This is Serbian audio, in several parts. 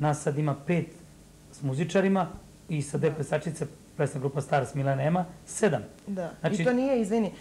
Nas sad ima 5 s muzičarima i sa 2 plesačice, plesna grupa Stars Milena Ema, 7. Da, i to nije, izvini,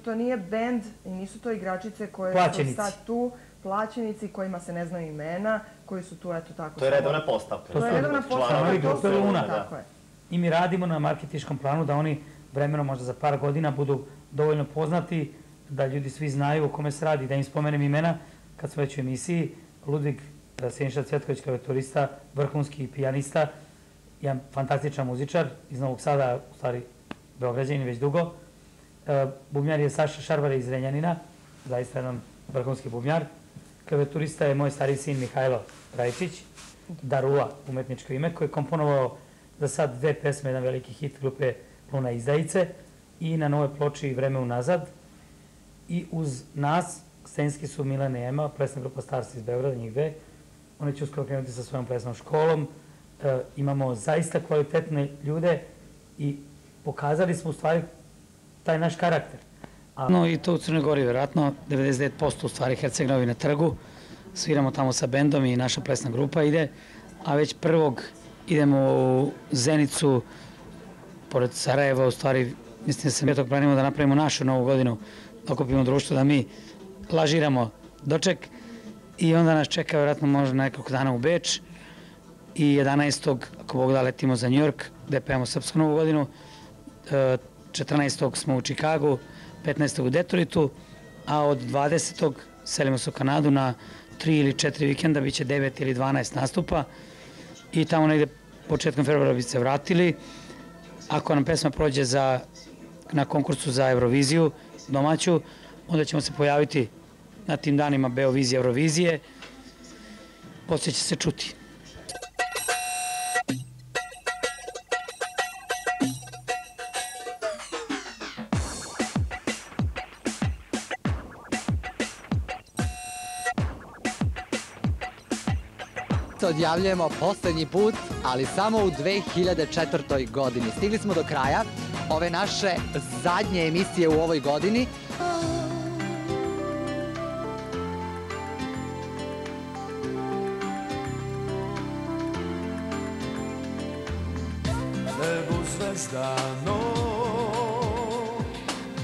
to nije bend i nisu to igračice koje su sad tu, plaćenici kojima se ne znaju imena, koji su tu, eto tako. To je redovna postavka. To je redovna postavka, to je Luna. Tako je. I mi radimo na marketinškom planu da oni vremenom, možda za par godina, budu dovoljno poznati, da ljudi svi znaju o kome se radi, da im spomenem imena, kad smo već u emisiji, Ludvig Siniša Cvetković, klavijaturista, vrhunski pijanista, jedan fantastičan muzičar iz Novog Sada, u stvari Beograđanin već dugo. Bubnjar je Saša Šarbar iz Renjanina, zaista jedan vrhunski bubnjar. Klavijaturista je moj stariji sin Mihajlo Rajčić, Darula, umetničko ime, koji je komponovao za sad 2 pesme, jedan veliki hit grupe Luna izdajice i na novoj ploči Vreme unazad. I uz nas, scenski su Milena Ema, plesna grupa Stars iz Beograda, njih 2. Oni će uskoro krenuti sa svojom plesnom školom. Imamo zaista kvalitetne ljude i pokazali smo u stvari taj naš karakter. No i to u Crnoj Gori, verovatno 99% u stvari Herceg-Novi na trgu. Sviramo tamo sa bendom i naša plesna grupa ide, a već 1. idemo u Zenicu, pored Sarajeva, u stvari, mislim da se 5. planimo da napravimo našu novu godinu, da okupimo društvo, da mi lažiramo doček i onda nas čeka verovatno možda nekoliko dana u Beč i 11. ako Bog da letimo za Njujork, gde pevamo Srpsku novu godinu, 14. smo u Čikagu, 15. u Detroitu, a od 20. selimo se u Kanadu na 3 ili 4 vikenda, bit će 9 ili 12 nastupa i tamo negde početkom februara bi se vratili. Ako nam pesma prođe na konkursu za Euroviziju domaću, onda ćemo se pojaviti na tim danima Beovizije, Eurovizije. Poslije će se čuti. Odjavljujemo poslednji put, ali samo u 2004. godini. Stigli smo do kraja ove naše zadnje emisije u ovoj godini. Nebo zvezdano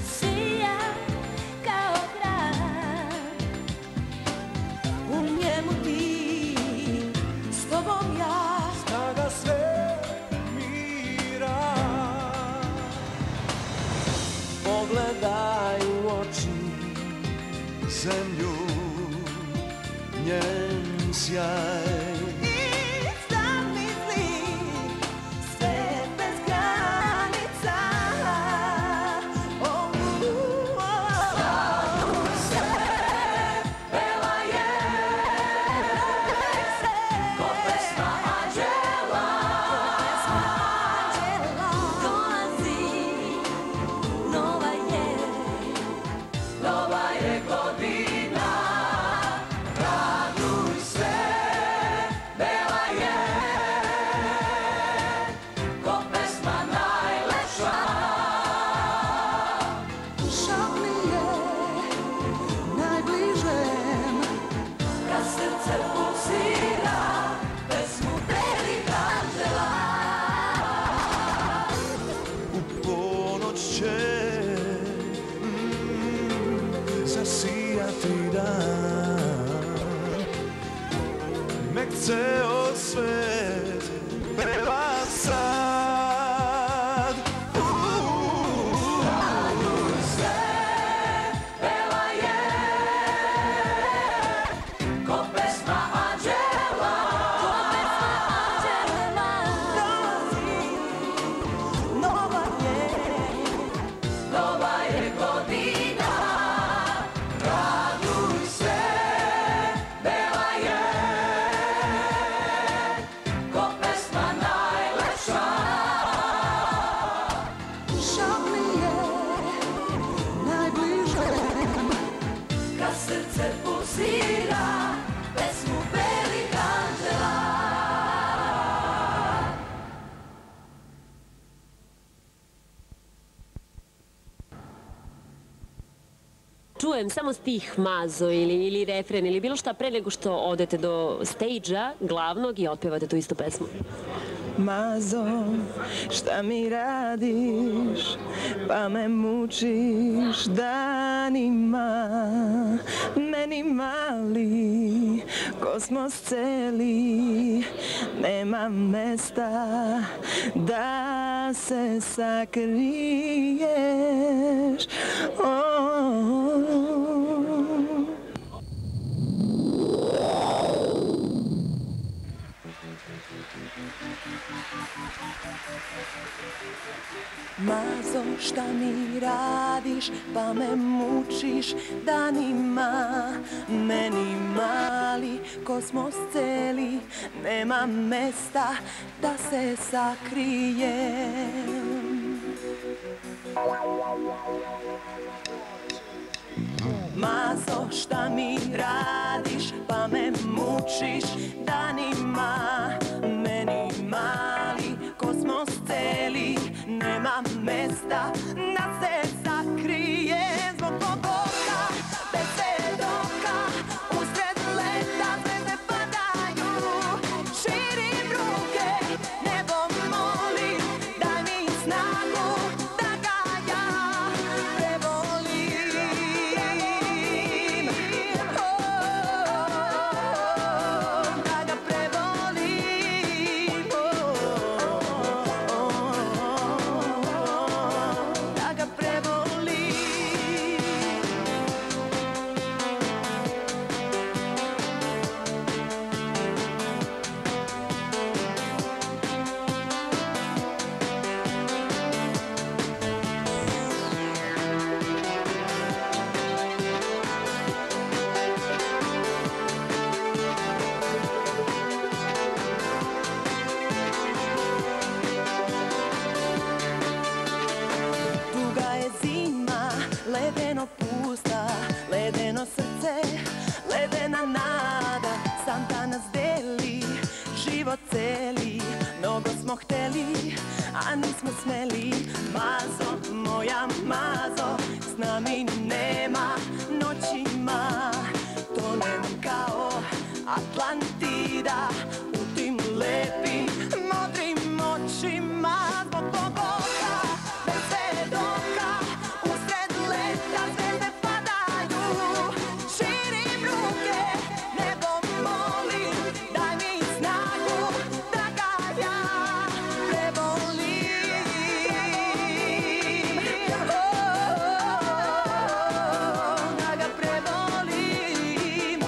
sija kao grad, u njemu ti, s tobom ja, snaga sve mira. Pogledaj u oči zemlju, njen sjaj. Ceo svet peva sad. Raduj se, peva je, ko pesma anđela. Dolazi, nova je godina. Raduj se, peva je, ko pesma najlepša. poem, samo stih Mazo ili refren ili bilo šta pre nego što odete do stage-a glavnog i otpevate tu istu pesmu? Mazo, šta mi radiš, pa me mučiš danima, meni mali, kosmos celi, nema mesta da se sakriješ. Mazo, šta mi radiš, pa me mučiš danima, meni mali, kosmos celi, nema mesta da se sakrijem. Mazo, šta mi radiš, pa me mučiš danima, meni mali, kosmos celi, nema mesta da se sakrije. Zbog pogoda, bez svedoka, usred leta zvezde padaju, širim ruke, nebo molim, daj mi snagu da ga ja prevolim. Da ga prevolim. Da ga prevolim. Tuga je zima, ledeno pusta, ledeno srce, ledena nada, Santa nas deli, život celi, mnogo smo hteli, a nismo smeli. Mazo, moja Mazo, s nami nema noćima, tonem kao Atlantida u tim lepim, modrim očima. Zbog pogoda, bez svedoka, usred leta zvezde padaju, širim ruke, nebo molim, daj mi snagu da ga ja prevolim. Da ga prevolim.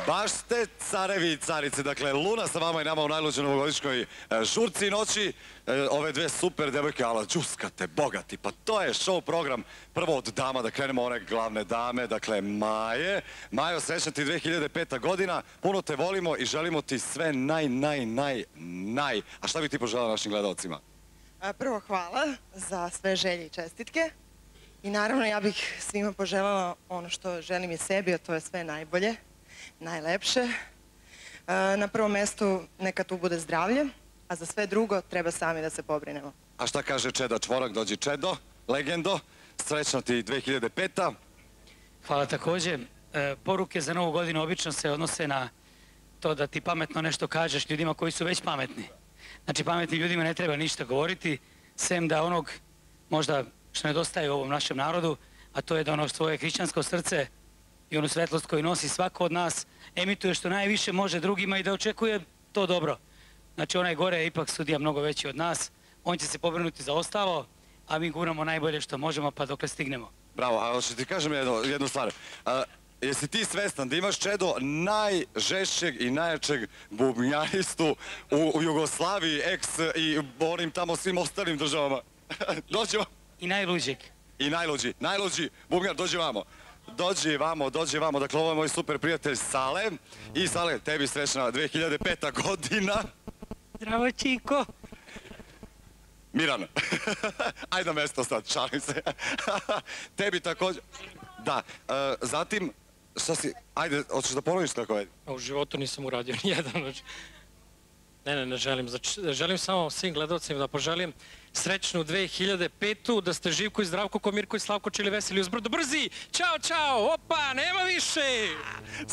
Baš ste carevi i carice. Dakle, Luna sa vama i nama u najluđoj novogodišnjoj žurci noći. Ove dve super devojke, ala džuskate, bogati. Pa to je show program prvo od dama, da krenemo one glavne dame. Dakle, Maje. Majo, srećna ti 2005. godina. Puno te volimo i želimo ti sve naj. A šta bi ti poželjala našim gledalcima? Prvo hvala za sve želje i čestitke. I naravno ja bih svima poželjala ono što želim i sebi, a to je sve najbolje, najlepše. Na prvom mestu neka tu bude zdravlje, a za sve drugo treba sami da se pobrinemo. A šta kaže Čeda Čvorak? Dođi Čedo, legendo. Srećno ti 2005. Hvala takođe. Poruke za novu godinu obično se odnose na to da ti pametno nešto kažeš ljudima koji su već pametni. Znači, pametnim ljudima ne treba ništa govoriti, sem da onog možda što nedostaje u ovom našem narodu, a to je da ono svoje hrišćansko srce i onu svetlost koju nosi svako od nas emituje što najviše može drugima i da očekuje to dobro. Znači, onaj gore je ipak sudija mnogo veći od nas, on će se pobrinuti za ostalo, a mi guramo najbolje što možemo pa dokle stignemo. Bravo, a što ti kažem jednu stvar. Jesi ti svestan da imaš, Čedo, najžešćeg i najjačeg bubnjaristu u Jugoslaviji, i onim tamo svim ostalim državama? Dođemo. I najluđeg. I najluđi bubnjar, dođi vamo. Dođi vamo. Dakle, ovo je moj super prijatelj Sale. I Sale, tebi srećna 2005. godina. Zdravo, Čiko. Miran. Ajde na mesto sad, šalim se. Tebi također. Da, zatim, šta si, ajde, hoćeš da ponoviš kako je? U životu nisam uradio nijedan. Ne želim. Želim samo svim gledalcima da poželim srećnu 2005. Da ste Živko i Zdravko, ko Mirko i Slavko, čili veseli uzbrdo brzi. Ćao, opa, nema više.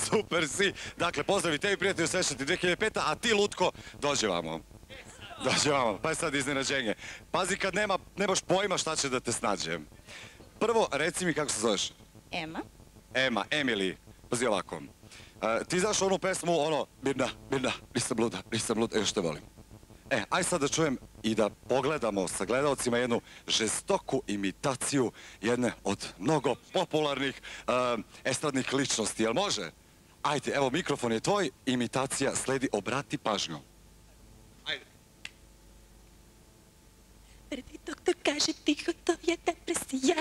Super si. Dakle, pozdravi tebi, prijatelju, srećna ti 2005. A ti, Lutko, dođe vamo. Pa je sad iznenađenje. Pazi, kad nemaš pojma šta će da te snađe. Prvo, reci mi kako se zoveš. Ema. Emily. Pazi ovako. Ti znaš onu pesmu, Mirna, nisam luda, još te volim. Aj sad da čujem i da pogledamo sa gledalcima jednu žestoku imitaciju jedne od mnogo popularnih estradnih ličnosti. Jel može? Ajde, evo, mikrofon je tvoj, imitacija sledi, obrati pažnju. Ajde. Prvi doktor kaže tiho, to je depresija.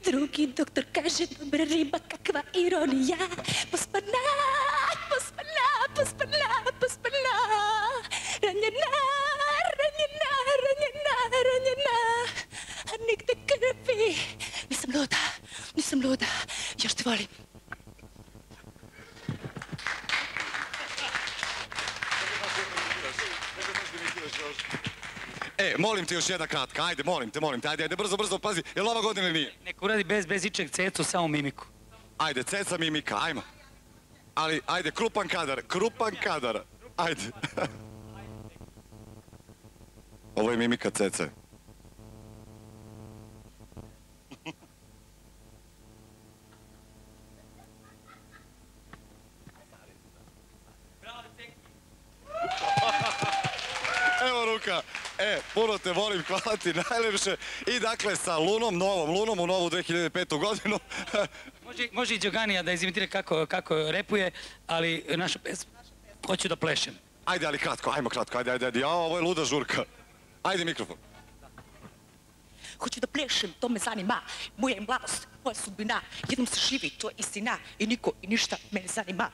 Drugi doktor kaže dobra riba, kakva ironija. Pospana. Ranjena. A nigde krvi. Nisam luda. Još te volim. Molim te još jedna kratka, ajde, molim te, ajde, brzo, pazi, jel ova godina ili nije? Neka uradi bez ičeg cecu, samo mimiku. Ajde, ceca mimika, ajmo. Ali, ajde, krupan kadar, ajde. Ovo je mimika cece. Evo ruka. Puno te volim, hvala ti najlepše. I dakle, sa novom Lunom u novu 2005. godinu. Može i Đoganija da izimitira kako repuje, ali naša pesma, hoću da plešem. Ajde, ali kratko, ajmo kratko, ajde, ovo je luda žurka. Ajde mikrofon. Hoću da plešem, to me zanima. Moja je mladost, moja sudbina. Jednom se živi, to je istina. I niko i ništa me ne zanima.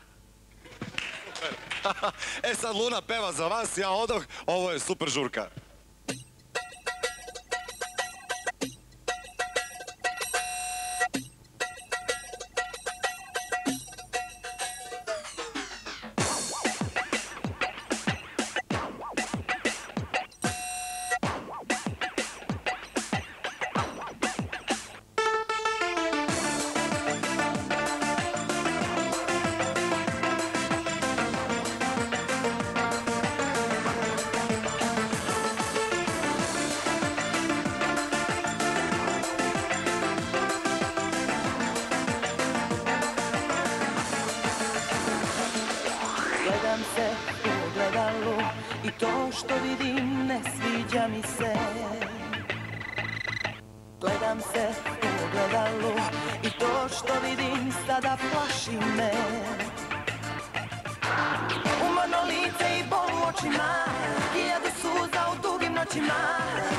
Sad Luna peva za vas, ja odoh, ovo je super žurka. I to što vidim ne sviđa mi se. Gledam se u ogledalu i to što vidim sada plaši me. Umorno lice i bol u očima, hiljadu suza u dugim noćima.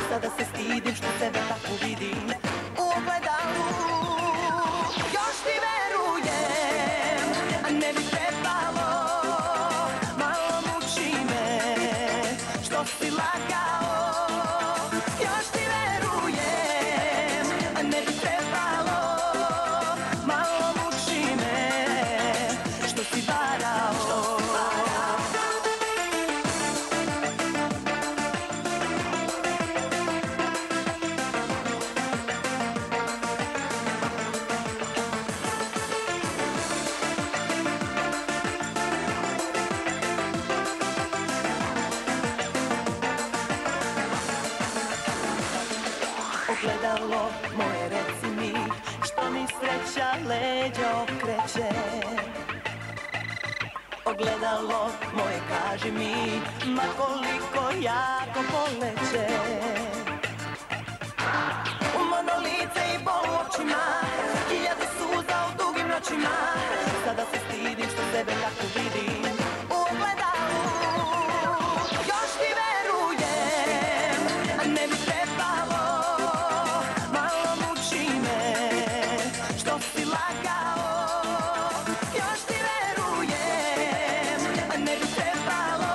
Sada se stidim što sebe tako vidim u ogledalu. Još ti verujem, a ne bi trebalo. Malo muči me što si lagao. Još ti verujem, a ne bi trebalo. Malo muči me što si varao. Ogledalo moje reci mi, što mi sreća leđa okreće. Ogledalo moje kaži mi, ma koliko jako boleće. Umorno lice i bol u očima, hiljadu suza u dugim noćima. Sada se stidim što sebe tako vidim u ogledalu. Još ti verujem, a ne bi trebalo. Malo muči me što si lagao. Još ti verujem, a ne bi trebalo.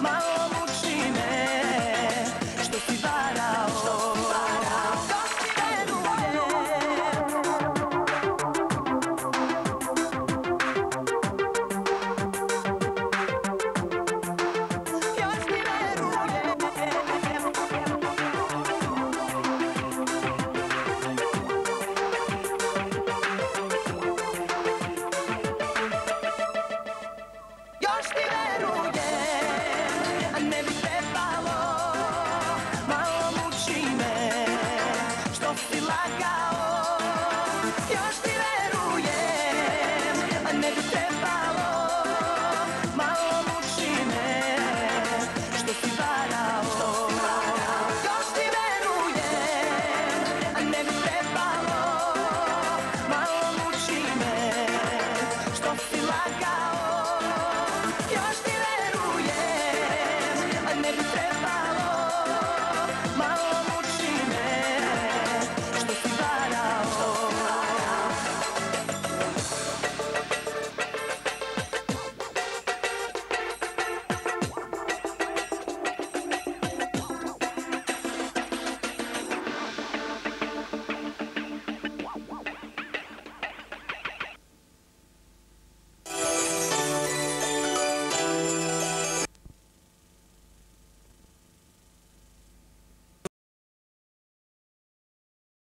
Malo muči me što si varao. Još ti verujem. Još ti verujem. Još ti verujem, a ne bi trebalo. Malo muči me što si lagao. Još ti verujem.